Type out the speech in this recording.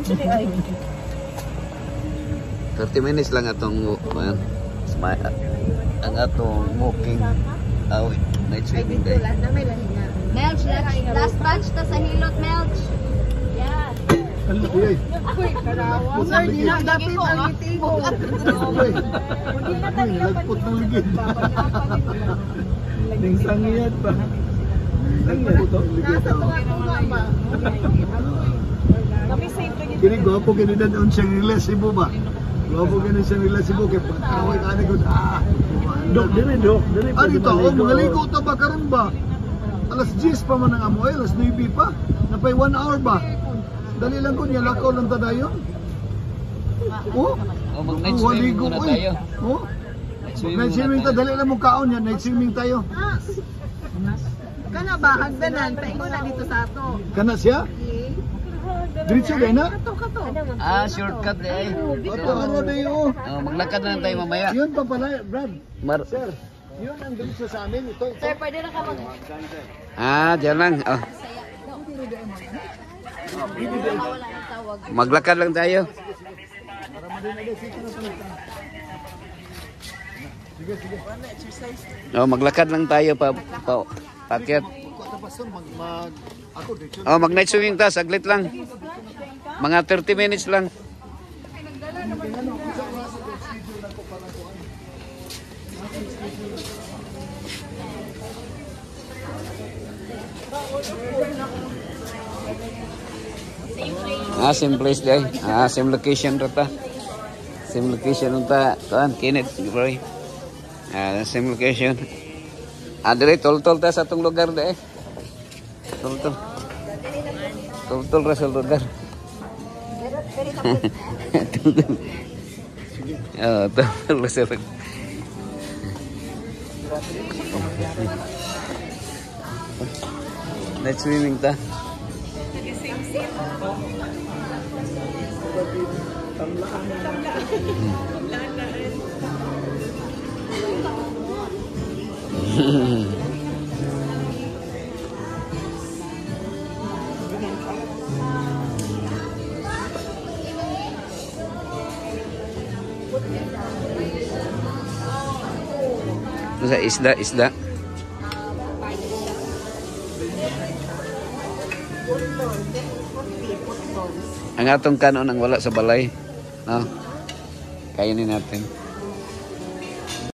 30 minutes lang atong ang atong walking night swimming day. Melch, last batch ta sa hilot, Melch. Yeah. Uy, Sir, di na dapit ang ngiti mo. nagput ng ligid. Ning sangiyat pa. Nagput ng ligid. Nasa mga tunga ba? Kami safe lagi. Kini gwapo kini dan on siyang relasibo ba? Gwapo kini siyang relasibo kay pagkaway ka gud. Dok, dili. Ari to, mga ligo to ba karon ba? Alas 10 pa man ang amoy, alas 9 pa. Napay 1 hour ba? Dali lang ko niya, lakaw lang ta dayon. Oh? Mag-night swimming muna tayo. Oh? Night swimming ta, dali lang mo kaon yan, night swimming tayo. Kana ba hagdanan paingon na dito sa ato. Kana siya? Diretso gay na? Kato. Shortcut eh. Ato ano na yun? Maglakad na lang tayo mamaya. Yun pa pala, Brad. Sir, yun ang diretso sa amin. Ito. Sir, pwede na ka mag... Diyan lang. Maglakad lang tayo. Maglakad lang tayo pakyat. Mag-night swimming ta, saglit lang. Mga 30 minutes lang. Same place day. Same location rata. Same location unta. Kuan kinit bro. Same location. Dire tol-tol ta sa atong lugar de. Tol-tol. Tol-tol ra sa lugar. Tol ra sa lugar. Night swimming ta. Sa isda. Ang atong kanon ang wala sa balay. No? Kainin natin.